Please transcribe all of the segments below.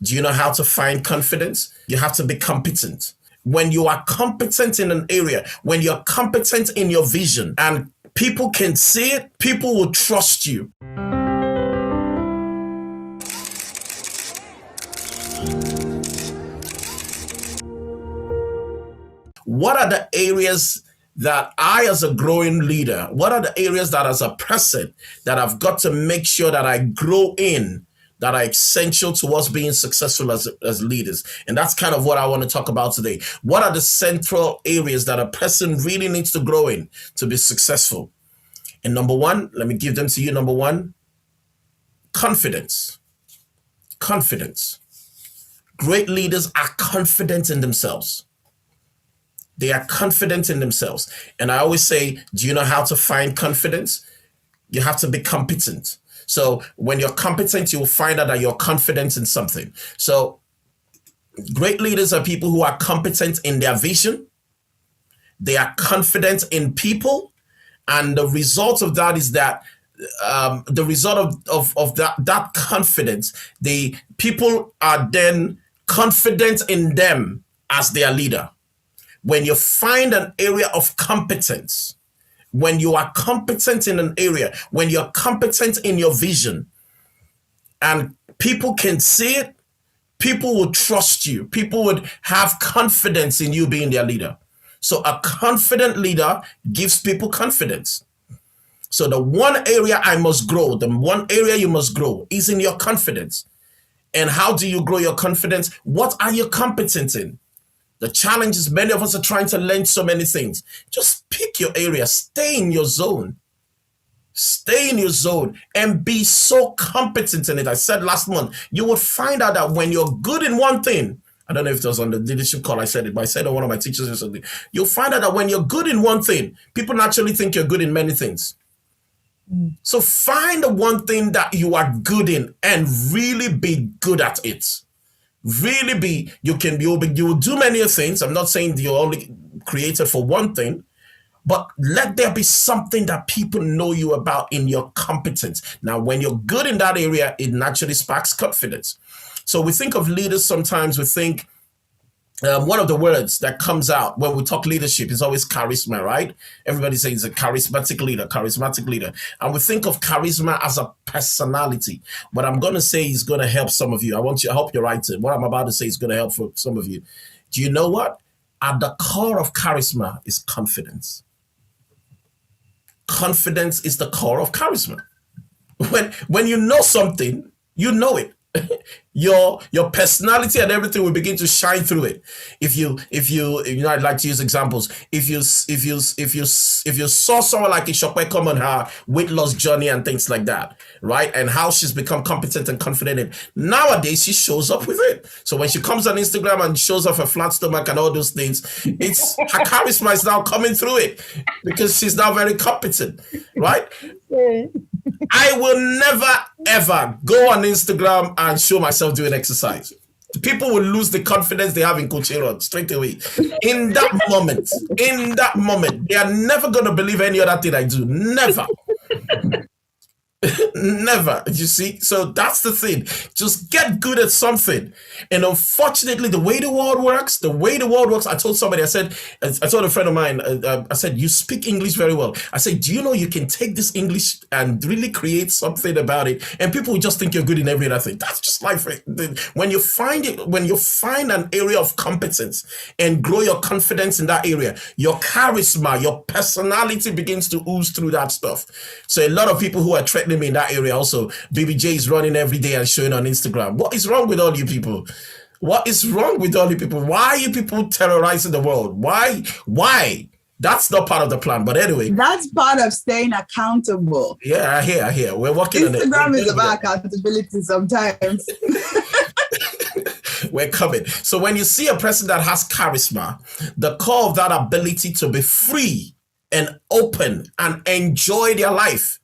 Do you know how to find confidence? You have to be competent. When you are competent in an area, when you're competent in your vision and people can see it, people will trust you. What are the areas that I, as a growing leader, what are the areas that as a person that I've got to make sure that I grow in, that are essential to us being successful as leaders? And that's kind of what I want to talk about today. What are the central areas that a person really needs to grow in to be successful? And number one, let me give them to you. Number one, confidence. Confidence. Great leaders are confident in themselves. They are confident in themselves. And I always say, do you know how to find confidence? You have to be competent. So when you're competent, you will find out that you're confident in something. So great leaders are people who are competent in their vision. They are confident in people. And the result of that is that the result of that confidence, the people are then confident in them as their leader. When you find an area of competence, when you are competent in an area, when you're competent in your vision and people can see it, people will trust you. People would have confidence in you being their leader. So a confident leader gives people confidence. So the one area I must grow, the one area you must grow is in your confidence. And how do you grow your confidence? What are you competent in? The challenge is many of us are trying to learn so many things. Just pick your area, stay in your zone. Stay in your zone and be so competent in it. I said last month, you will find out that when you're good in one thing, I don't know if it was on the leadership call I said it, but I said to one of my teachers recently, you'll find out that when you're good in one thing, people naturally think you're good in many things. So find the one thing that you are good in and really be good at it. Really be, you will do many things. I'm not saying you're only created for one thing, but let there be something that people know you about in your competence. Now, when you're good in that area, it naturally sparks confidence. So we think of leaders sometimes, we think one of the words that comes out when we talk leadership is always charisma, right? Everybody says a charismatic leader. And we think of charisma as a personality. What I'm going to say is going to help some of you. I hope you're right. What I'm about to say is going to help for some of you. Do you know what? At the core of charisma is confidence. Confidence is the core of charisma. When you know something, you know it. Your personality and everything will begin to shine through it. If you I'd like to use examples. If you saw someone like Ishokwe come on her weight loss journey and things like that, right? And how she's become competent and confident in. Nowadays, she shows up with it. So when she comes on Instagram and shows off her flat stomach and all those things, it's her charisma is now coming through it because she's now very competent, right? I will never, ever go on Instagram and show myself doing exercise. People will lose the confidence they have in Coach Aaron straight away. In that moment, they are never going to believe any other thing I do. Never. Never, you see? So that's the thing. Just get good at something. And unfortunately, the way the world works, I told somebody, I told a friend of mine, I said, you speak English very well. I said, do you know you can take this English and really create something about it? And people will just think you're good in every other thing. That's just life. When you find an area of competence and grow your confidence in that area, your charisma, your personality begins to ooze through that stuff. So a lot of people who are threatening me in that area also, BBJ is running every day and showing on Instagram. What is wrong with all you people? What is wrong with all you people? Why are you people terrorizing the world? Why? That's not part of the plan. But anyway. That's part of staying accountable. Yeah, I hear. We're working on it. Instagram is about accountability sometimes. We're coming. So when you see a person that has charisma, the core of that ability to be free and open and enjoy their life,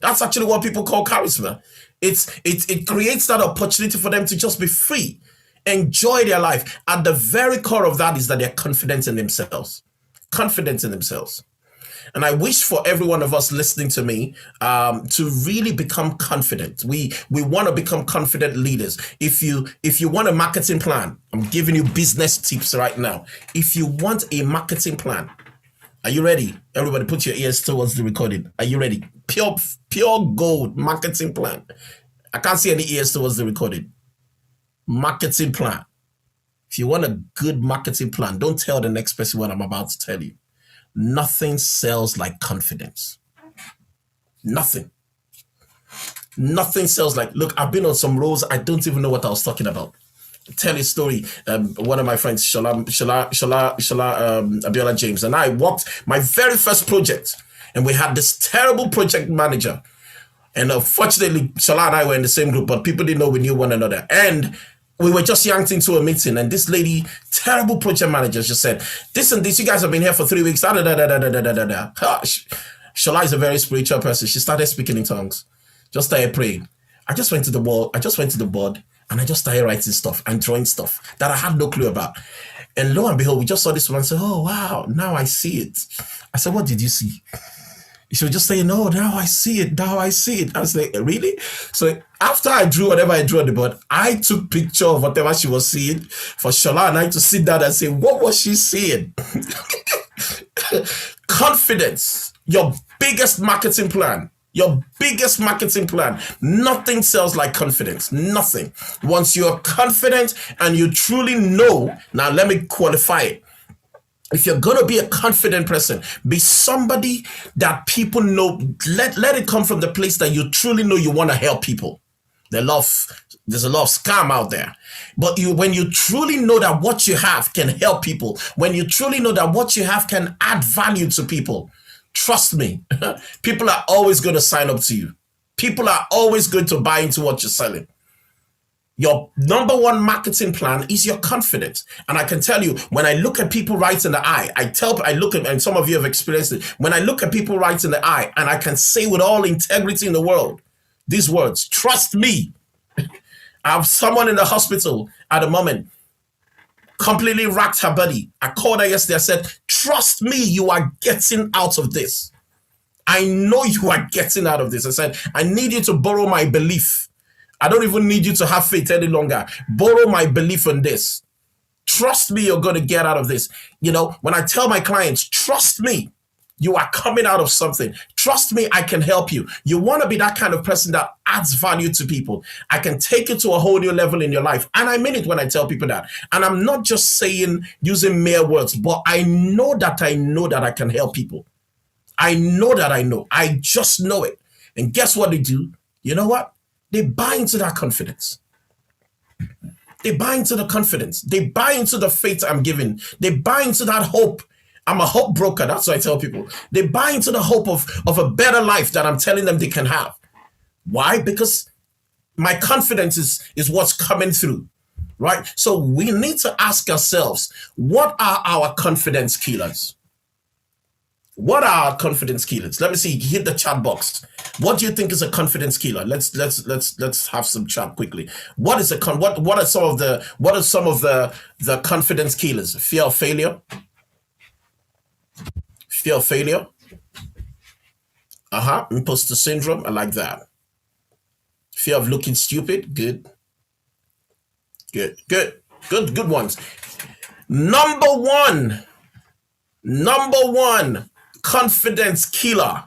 that's actually what people call charisma. It creates that opportunity for them to just be free, enjoy their life. At the very core of that is that they're confident in themselves. Confidence in themselves. And I wish for every one of us listening to me to really become confident. We want to become confident leaders. If you want a marketing plan, I'm giving you business tips right now. If you want a marketing plan, are you ready? Everybody put your ears towards the recording. Are you ready? Pure gold marketing plan. I can't see any ears towards the recording. Marketing plan. If you want a good marketing plan, don't tell the next person what I'm about to tell you. Nothing sells like confidence. Nothing. Nothing sells like, look, I've been on some roles. I don't even know what I was talking about. Tell a story. One of my friends, Abiola James, and I worked my very first project, and we had this terrible project manager. And unfortunately, Shala and I were in the same group, but people didn't know we knew one another. And we were just yanked into a meeting, and this lady, terrible project manager, just said, this and this, you guys have been here for 3 weeks. Shala is a very spiritual person. She started speaking in tongues, just started praying. I just went to the board, and I just started writing stuff and drawing stuff that I had no clue about. And lo and behold, we just saw this one and said, oh, wow, now I see it. I said, what did you see? She would just say, no, now I see it. I was like, really? So after I drew whatever I drew on the board, I took picture of whatever she was seeing for Shala and I to sit down and say, what was she seeing? Confidence, your biggest marketing plan. Nothing sells like confidence. Nothing. Once you're confident and you truly know, now let me qualify it. If you're going to be a confident person, be somebody that people know. Let it come from the place that you truly know you want to help people. There's a lot of scam out there. But when you truly know that what you have can help people, when you truly know that what you have can add value to people, trust me, people are always going to sign up to you. People are always going to buy into what you're selling. Your number one marketing plan is your confidence. And I can tell you, when I look at people right in the eye, I look at, and some of you have experienced it, when I look at people right in the eye, and I can say with all integrity in the world, these words, trust me. I have someone in the hospital at the moment, completely racked her body. I called her yesterday, I said, trust me, you are getting out of this. I know you are getting out of this. I said, I need you to borrow my belief. I don't even need you to have faith any longer. Borrow my belief in this. Trust me, you're going to get out of this. You know, when I tell my clients, trust me, you are coming out of something. Trust me, I can help you. You want to be that kind of person that adds value to people. I can take you to a whole new level in your life. And I mean it when I tell people that. And I'm not just saying, using mere words, but I know that I can help people. I know that I know. I just know it. And guess what they do? You know what? They buy into that confidence. They buy into the confidence. They buy into the faith I'm giving. They buy into that hope. I'm a hope broker. That's what I tell people. They buy into the hope of a better life that I'm telling them they can have. Why? Because my confidence is what's coming through, right? So we need to ask ourselves, what are our confidence killers? What are our confidence killers? Let me see. Hit the chat box. What do you think is a confidence killer? Let's have some chat quickly. What are some of the confidence killers? Fear of failure. Fear of failure. Imposter syndrome. I like that. Fear of looking stupid. Good ones. Number one confidence killer.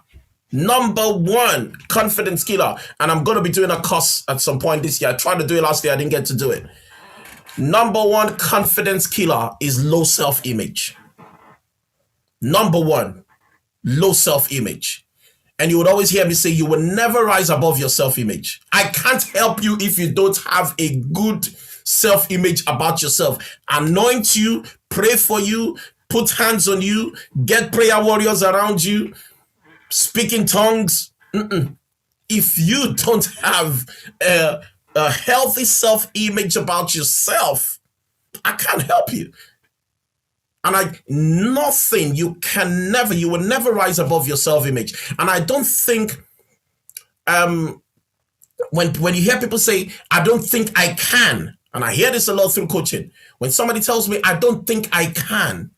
Number one confidence killer. And I'm going to be doing a course at some point this year. I tried to do it last year. I didn't get to do it. Number one confidence killer is low self-image. Number one, low self-image. And you would always hear me say, you will never rise above your self-image. I can't help you if you don't have a good self-image about yourself. Anoint you, pray for you, put hands on you, get prayer warriors around you, speak in tongues. If you don't have a healthy self-image about yourself, I can't help you. And you will never rise above your self-image. And I don't think, when you hear people say, I don't think I can, and I hear this a lot through coaching, when somebody tells me, I don't think I can,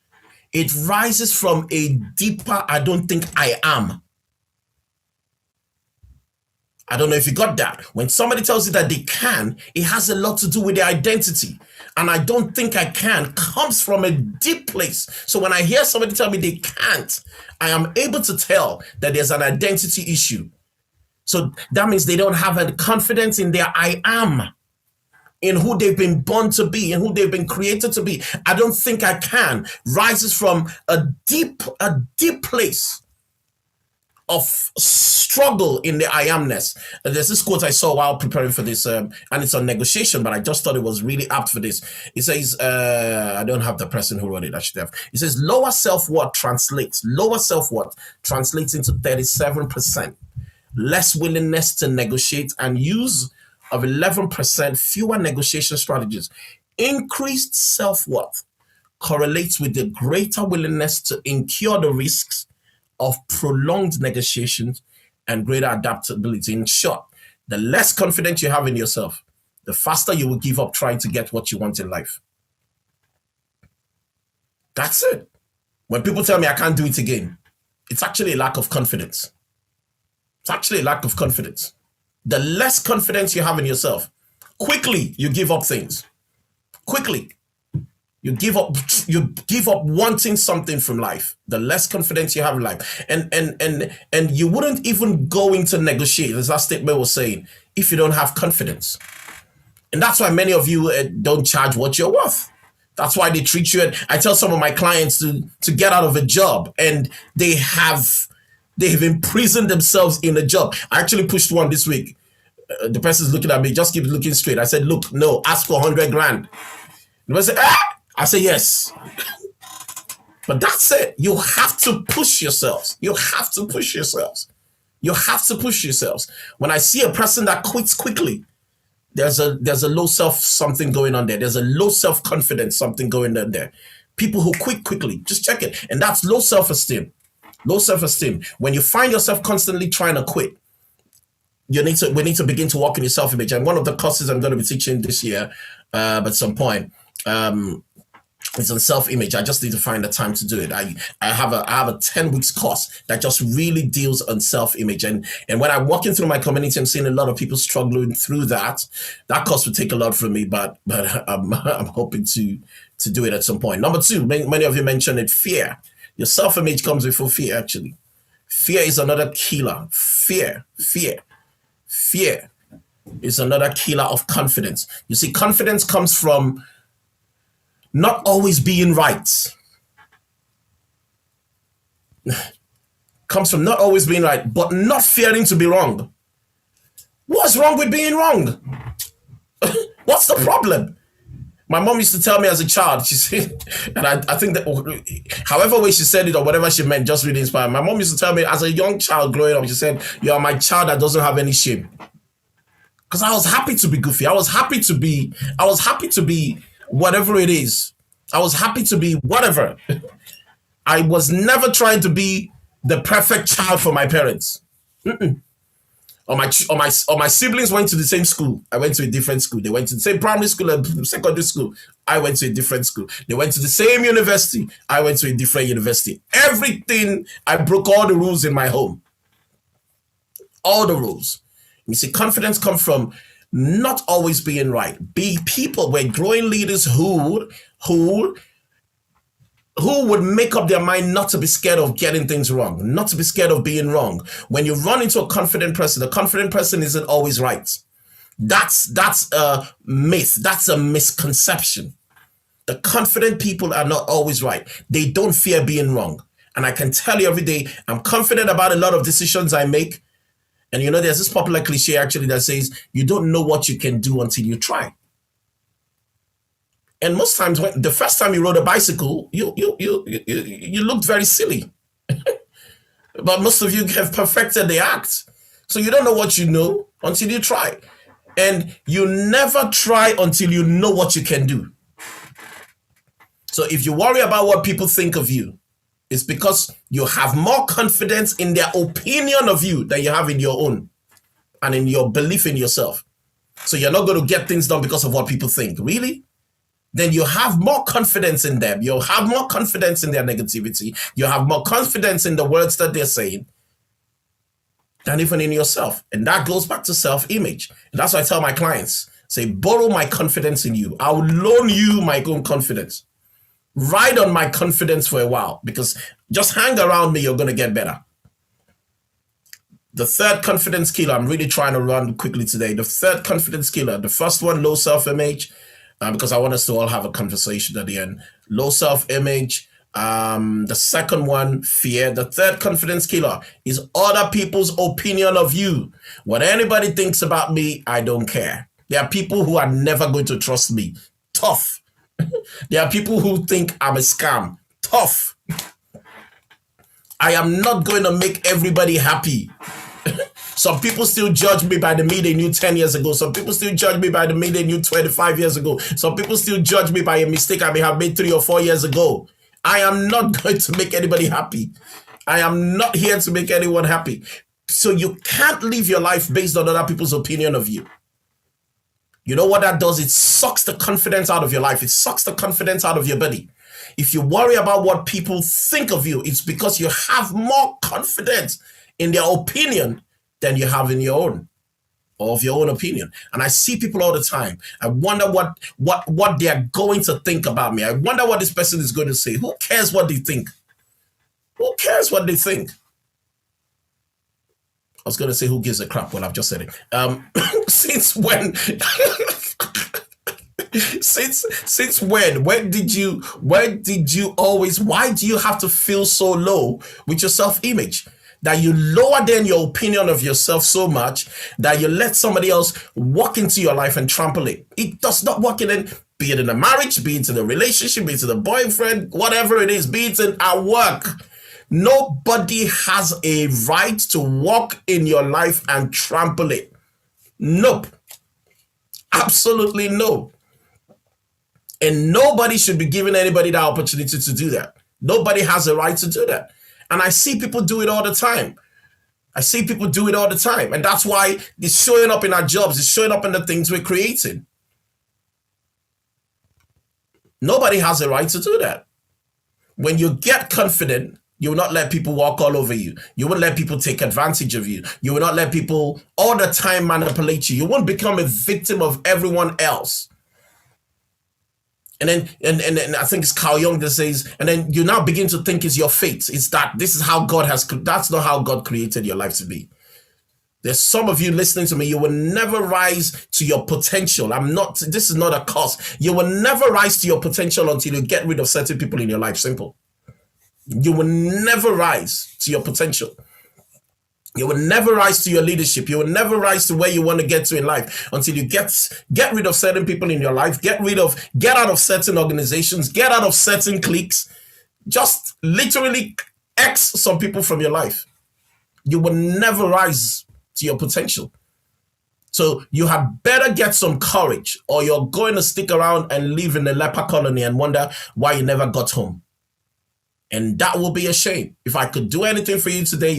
It rises from a deeper, I don't think I am. I don't know if you got that. When somebody tells you that they can, it has a lot to do with their identity. And I don't think I can comes from a deep place. So when I hear somebody tell me they can't, I am able to tell that there's an identity issue. So that means they don't have a confidence in their I am, in who they've been born to be, in who they've been created to be. I don't think I can rises from a deep place of struggle in the I amness. There's this quote I saw while preparing for this, and it's on negotiation, but I just thought it was really apt for this. It says, I don't have the person who wrote it, I should have. It says, lower self-worth translates into 37%, less willingness to negotiate, and use of 11% fewer negotiation strategies. Increased self-worth correlates with the greater willingness to incur the risks of prolonged negotiations and greater adaptability. In short, the less confidence you have in yourself, the faster you will give up trying to get what you want in life. That's it. When people tell me I can't do it again, it's actually a lack of confidence. It's actually a lack of confidence. The less confidence you have in yourself, quickly you give up things. Quickly. You give up wanting something from life. The less confidence you have in life. And you wouldn't even go into negotiate, as that statement was saying, if you don't have confidence. And that's why many of you don't charge what you're worth. That's why they treat you. I tell some of my clients to get out of a job, and they've imprisoned themselves in a job. I actually pushed one this week. The person's looking at me, just keep looking straight. I said, look, no, ask for 100 grand. The person said, I say yes. But that's it. You have to push yourselves. You have to push yourselves. You have to push yourselves. When I see a person that quits quickly, there's a low self something going on there. There's a low self-confidence something going on there. People who quit quickly, just check it. And that's low self-esteem. Low self-esteem. When you find yourself constantly trying to quit, we need to begin to work on your self-image. And one of the courses I'm going to be teaching this year, at some point, it's on self-image. I just need to find the time to do it. I have a 10 weeks course that just really deals on self-image. And when I'm walking through my community, I'm seeing a lot of people struggling through that. That course would take a lot from me, but I'm hoping to do it at some point. Number two, many of you mentioned it, fear. Your self-image comes before fear, actually. Fear is another killer. Fear is another killer of confidence. You see, confidence comes from not always being right. Comes from not always being right, but not fearing to be wrong. What's wrong with being wrong? What's the problem? My mom used to tell me as a child, she said, and I think that however way she said it or whatever she meant, just really inspired. My mom used to tell me as a young child growing up, she said, you are my child that doesn't have any shame. Because I was happy to be goofy. I was happy to be whatever it is. I was happy to be whatever. I was never trying to be the perfect child for my parents. Or my siblings went to the same school. I went to a different school. They went to the same primary school and secondary school. I went to a different school. They went to the same university. I went to a different university. Everything, I broke all the rules in my home. All the rules. You see, confidence comes from not always being right. Be people, we're growing leaders who would make up their mind not to be scared of getting things wrong, not to be scared of being wrong. When you run into a confident person isn't always right. That's a myth. That's a misconception. The confident people are not always right. They don't fear being wrong. And I can tell you every day, I'm confident about a lot of decisions I make. And you know, there's this popular cliche actually that says, you don't know what you can do until you try. And most times, when the first time you rode a bicycle, you looked very silly. But most of you have perfected the act. So you don't know what you know until you try. And you never try until you know what you can do. So if you worry about what people think of you, it's because you have more confidence in their opinion of you than you have in your own and in your belief in yourself. So you're not going to get things done because of what people think. Really? then you have more confidence in them. You'll have more confidence in their negativity. You have more confidence in the words that they're saying than even in yourself. And that goes back to self-image. And that's why I tell my clients, say, borrow my confidence in you. I'll loan you my own confidence. Ride on my confidence for a while, because just hang around me, you're going to get better. The third confidence killer, I'm really trying to run quickly today. The third confidence killer, the first one, low self-image, because I want us to all have a conversation at the end. Low self-image. The second one, fear. The third confidence killer is other people's opinion of you. What anybody thinks about me, I don't care. There are people who are never going to trust me. Tough. There are people who think I'm a scam. Tough. I am not going to make everybody happy. Some people still judge me by the me they knew 10 years ago. Some people still judge me by the me they knew 25 years ago. Some people still judge me by a mistake I may have made 3 or 4 years ago. I am not going to make anybody happy. I am not here to make anyone happy. So you can't live your life based on other people's opinion of you. You know what that does? It sucks the confidence out of your life. It sucks the confidence out of your body. If you worry about what people think of you, it's because you have more confidence in their opinion than you have in your own, or of your own opinion. And I see people all the time. I wonder what they're going to think about me. I wonder what this person is going to say. Who cares what they think? Who cares what they think? I was going to say who gives a crap. Well, I've just said it. Since when? Since when? Why do you have to feel so low with your self-image? That you lower down your opinion of yourself so much that you let somebody else walk into your life and trample it. It does not work be it in a marriage, be it in a relationship, be it in a boyfriend, whatever it is, be it in our work. Nobody has a right to walk in your life and trample it. Nope. Absolutely no. And nobody should be giving anybody the opportunity to do that. Nobody has a right to do that. And I see people do it all the time. And that's why it's showing up in our jobs. It's showing up in the things we're creating. Nobody has a right to do that. When you get confident, you will not let people walk all over you. You won't let people take advantage of you. You will not let people all the time manipulate you. You won't become a victim of everyone else. And then, and I think it's Carl Jung that says, and then you now begin to think it's your fate. It's that this is how God that's not how God created your life to be. There's some of you listening to me, you will never rise to your potential. This is not a curse. You will never rise to your potential until you get rid of certain people in your life. Simple. You will never rise to your potential. You will never rise to your leadership. You will never rise to where you want to get to in life until you get rid of certain people in your life, get out of certain organizations, get out of certain cliques. Just literally X some people from your life. You will never rise to your potential. So you had better get some courage, or you're going to stick around and live in the leper colony and wonder why you never got home. And that will be a shame. If I could do anything for you today,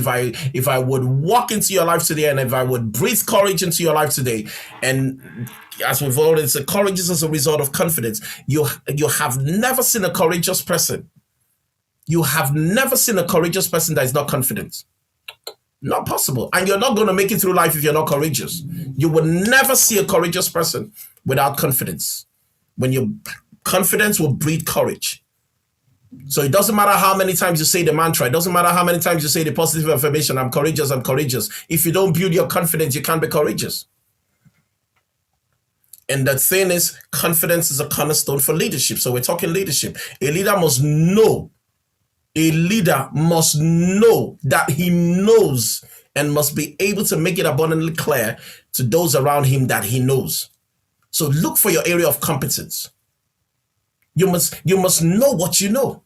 if I would walk into your life today, and if I would breathe courage into your life today, and as we've already said, courage is as a result of confidence. You have never seen a courageous person. You have never seen a courageous person that is not confident. Not possible. And you're not going to make it through life if you're not courageous. You will never see a courageous person without confidence. When your confidence will breed courage. So it doesn't matter how many times you say the mantra. It doesn't matter how many times you say the positive affirmation, I'm courageous, I'm courageous. If you don't build your confidence, you can't be courageous. And the thing is, confidence is a cornerstone for leadership. So we're talking leadership. A leader must know that he knows, and must be able to make it abundantly clear to those around him that he knows. So look for your area of competence. You must know what you know.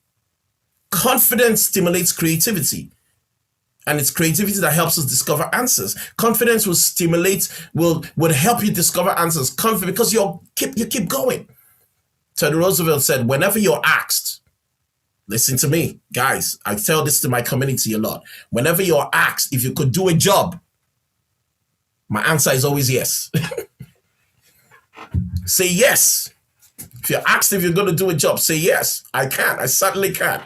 Confidence stimulates creativity, and it's creativity that helps us discover answers. Confidence will help you discover answers. Because you keep going. Teddy Roosevelt said, whenever you're asked, listen to me, guys, I tell this to my community a lot. Whenever you're asked if you could do a job, my answer is always yes. Say yes. If If you're asked if you're going to do a job, say yes, I can. I certainly can.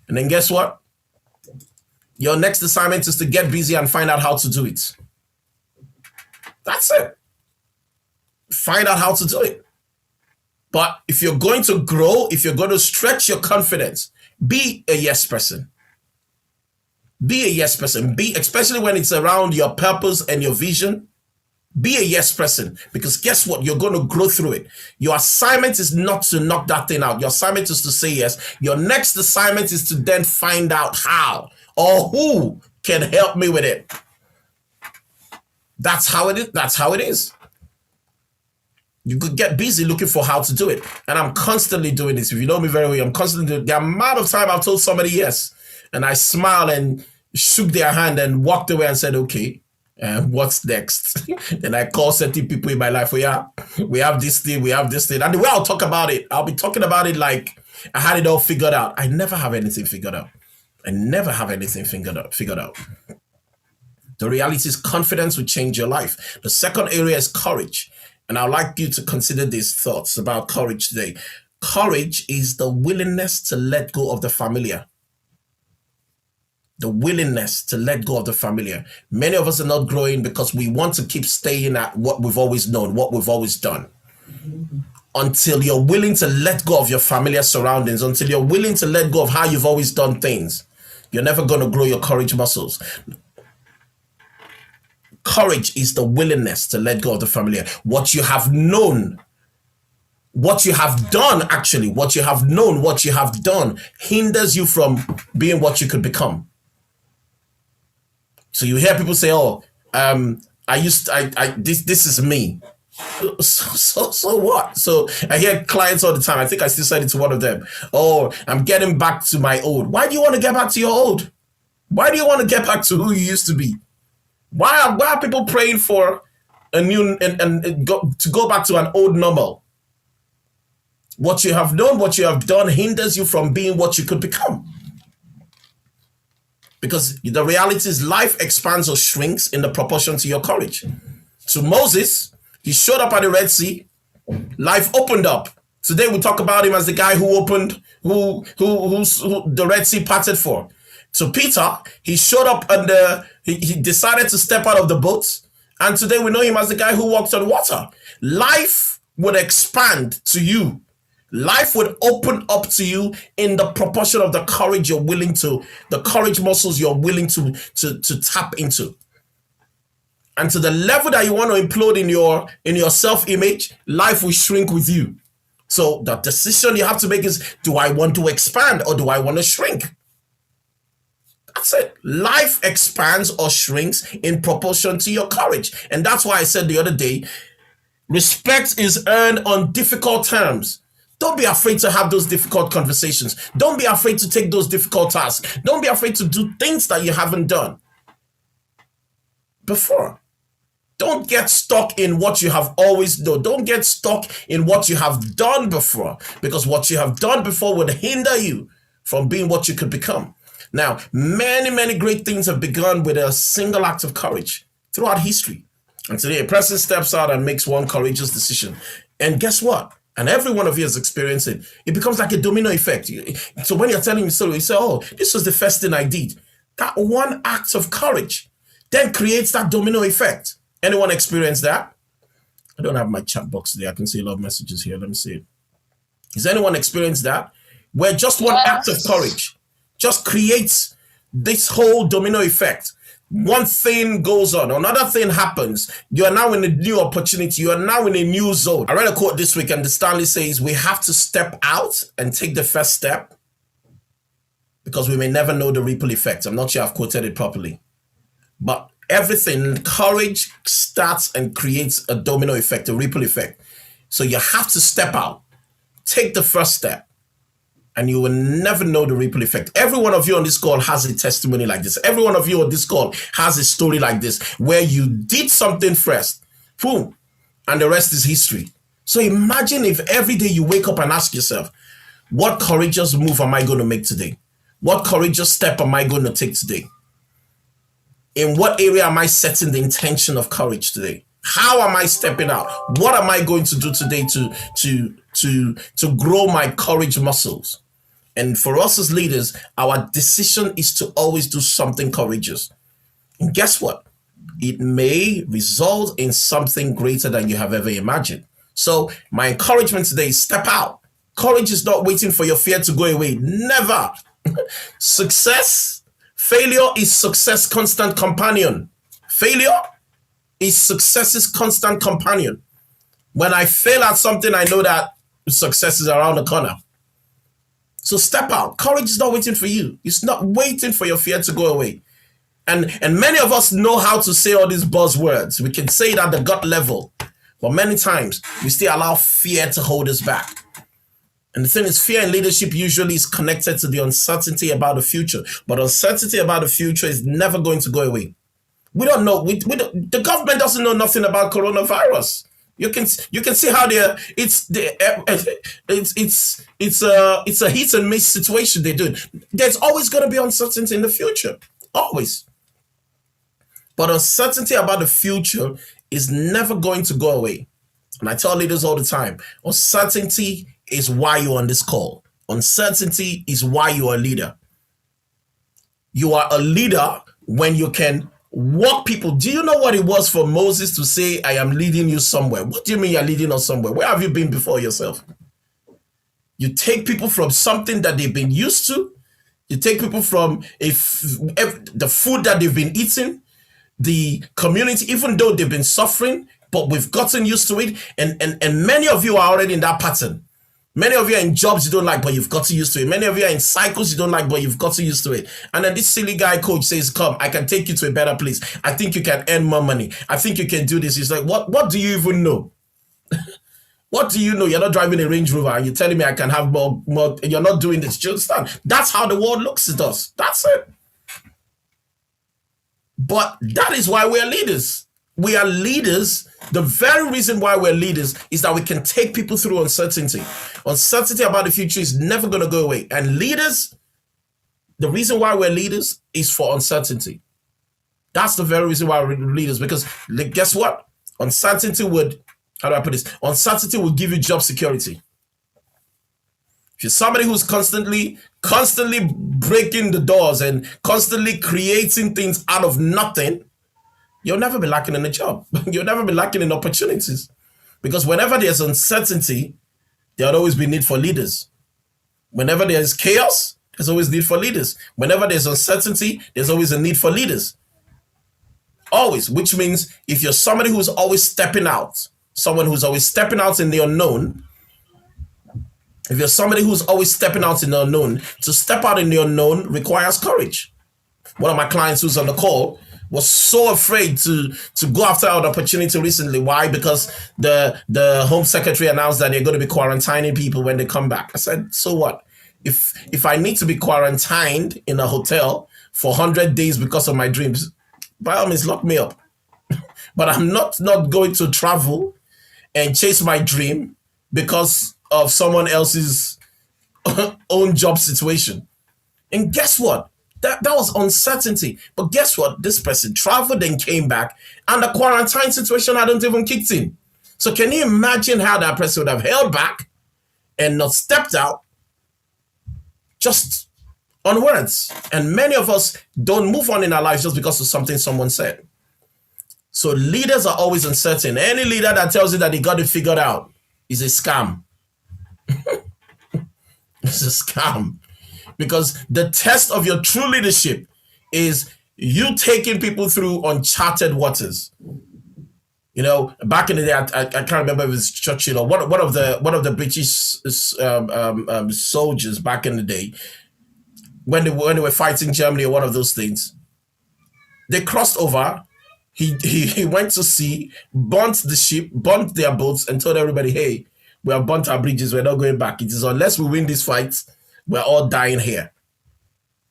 And then guess what? Your next assignment is to get busy and find out how to do it. That's it. Find out how to do it. But if you're going to grow, if you're going to stretch your confidence, be a yes person. Be a yes person. Especially when it's around your purpose and your vision. Be a yes person, because guess what? You're going to grow through it. Your assignment is not to knock that thing out. Your assignment is to say yes. Your next assignment is to then find out how or who can help me with it. That's how it is. That's how it is. You could get busy looking for how to do it. And I'm constantly doing this. If you know me very well, I'm constantly doing the amount of time I've told somebody yes, and I smiled and shook their hand and walked away and said, okay. What's next? Then I call certain people in my life. We have this thing, we have this thing. And the way I'll talk about it, I'll be talking about it like I had it all figured out. I never have anything figured out. I never have anything figured out. The reality is confidence will change your life. The second area is courage. And I'd like you to consider these thoughts about courage today. Courage is the willingness to let go of the familiar. The willingness to let go of the familiar. Many of us are not growing because we want to keep staying at what we've always known, what we've always done. Until you're willing to let go of your familiar surroundings, until you're willing to let go of how you've always done things, you're never going to grow your courage muscles. Courage is the willingness to let go of the familiar. What you have known, what you have done, actually, what you have known, what you have done hinders you from being what you could become. So you hear people say, "Oh, this is me." So what? So I hear clients all the time. I think I still said it to one of them. "Oh, I'm getting back to my old." Why do you want to get back to your old? Why do you want to get back to who you used to be? Why are people praying for a new and go back to an old normal? What you have known, what you have done hinders you from being what you could become. Because the reality is life expands or shrinks in the proportion to your courage. So Moses, he showed up at the Red Sea. Life opened up. Today we talk about him as the guy who opened, who the Red Sea parted for. So Peter, he showed up and he decided to step out of the boat. And today we know him as the guy who walked on water. Life would expand to you. Life would open up to you in the proportion of the courage you're willing to, the courage muscles you're willing to tap into. And to the level that you want to implode in your self-image, life will shrink with you. So the decision you have to make is, do I want to expand or do I want to shrink? That's it. Life expands or shrinks in proportion to your courage. And that's why I said the other day, respect is earned on difficult terms. Don't be afraid to have those difficult conversations. Don't be afraid to take those difficult tasks. Don't be afraid to do things that you haven't done before. Don't get stuck in what you have always done. Don't get stuck in what you have done before, because what you have done before would hinder you from being what you could become. Now, many, many great things have begun with a single act of courage throughout history. And today, a person steps out and makes one courageous decision. And guess what? And every one of you has experienced it. It becomes like a domino effect. So when you're telling your story, you say, oh, this was the first thing I did. That one act of courage then creates that domino effect. Anyone experience that? I don't have my chat box today. I can see a lot of messages here. Let me see it. Has anyone experienced that? Where just one act of courage just creates this whole domino effect. One thing goes on, another thing happens. You are now in a new opportunity. You are now in a new zone. I read a quote this week, and the Stanley says, we have to step out and take the first step because we may never know the ripple effect. I'm not sure I've quoted it properly. But everything, courage starts and creates a domino effect, a ripple effect. So you have to step out, take the first step, and you will never know the ripple effect. Every one of you on this call has a testimony like this. Every one of you on this call has a story like this, where you did something first, boom, and the rest is history. So imagine if every day you wake up and ask yourself, what courageous move am I going to make today? What courageous step am I going to take today? In what area am I setting the intention of courage today? How am I stepping out? What am I going to do today to grow my courage muscles? And for us as leaders, our decision is to always do something courageous. And guess what? It may result in something greater than you have ever imagined. So my encouragement today is step out. Courage is not waiting for your fear to go away. Never. Failure is success constant companion. Failure is success's constant companion. When I fail at something, I know that success is around the corner. So step out. Courage is not waiting for you. It's not waiting for your fear to go away. And many of us know how to say all these buzzwords. We can say it at the gut level. But many times, we still allow fear to hold us back. And the thing is, fear in leadership usually is connected to the uncertainty about the future. But uncertainty about the future is never going to go away. We don't know. The government doesn't know nothing about coronavirus. You can see how it's a hit and miss situation they do. There's always going to be uncertainty in the future, always. But uncertainty about the future is never going to go away. And I tell leaders all the time, uncertainty is why you're on this call. Uncertainty is why you're a leader. You are a leader when you can walk people. Do you know what it was for Moses to say, I am leading you somewhere? What do you mean you're leading us somewhere? Where have you been before yourself? You take people from something that they've been used to. You take people from the food that they've been eating, the community, even though they've been suffering, but we've gotten used to it. And many of you are already in that pattern. Many of you are in jobs you don't like, but you've gotten used to it. Many of you are in cycles you don't like, but you've gotten used to it. And then this silly guy coach says, come, I can take you to a better place. I think you can earn more money. I think you can do this. He's like, what do you even know? What do you know? You're not driving a Range Rover and you're telling me I can have more. You're not doing this. Do you understand? That's how the world looks at us. That's it. But that is why we are leaders. We are leaders. The very reason why we're leaders is that we can take people through uncertainty. Uncertainty about the future is never going to go away. And leaders, the reason why we're leaders is for uncertainty. That's the very reason why we're leaders. Because guess what? Uncertainty would, how do I put this? Uncertainty will give you job security. If you're somebody who's constantly breaking the doors and constantly creating things out of nothing, you'll never be lacking in a job. You'll never be lacking in opportunities. Because whenever there's uncertainty, there'll always be need for leaders. Whenever there's chaos, there's always need for leaders. Whenever there's uncertainty, there's always a need for leaders. Always, which means if you're somebody who's always stepping out, someone who's always stepping out in the unknown, if you're somebody who's always stepping out in the unknown, to step out in the unknown requires courage. One of my clients who's on the call was so afraid to go after an opportunity recently. Why? Because the Home Secretary announced that they're going to be quarantining people when they come back. I said, so what? If I need to be quarantined in a hotel for 100 days because of my dreams, by all means, lock me up. But I'm not going to travel and chase my dream because of someone else's own job situation. And guess what? That was uncertainty. But guess what? This person traveled and came back, and the quarantine situation hadn't even kicked in. So can you imagine how that person would have held back and not stepped out just on words? And many of us don't move on in our lives just because of something someone said. So leaders are always uncertain. Any leader that tells you that he got it figured out is a scam. It's a scam. Because the test of your true leadership is you taking people through uncharted waters. You know, back in the day, I can't remember if it was Churchill or one of the British soldiers back in the day, when they were fighting Germany or one of those things. They crossed over. He went to sea, burnt the ship, burnt their boats, and told everybody, hey, we have burnt our bridges, we're not going back. It is unless we win this fight, we're all dying here.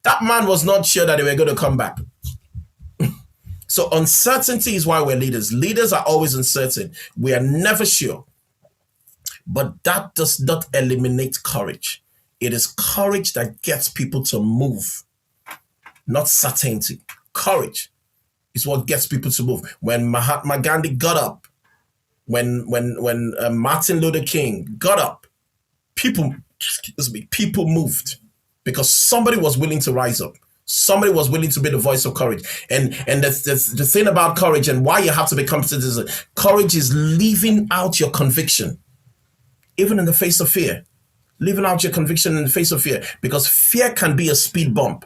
That man was not sure that they were going to come back. So uncertainty is why we're leaders. Leaders are always uncertain. We are never sure. But that does not eliminate courage. It is courage that gets people to move, not certainty. Courage is what gets people to move. When Mahatma Gandhi got up, when Martin Luther King got up, people moved because somebody was willing to rise up. Somebody was willing to be the voice of courage. And the thing about courage and why you have to become citizen, courage is living out your conviction, even in the face of fear. Living out your conviction in the face of fear, because fear can be a speed bump.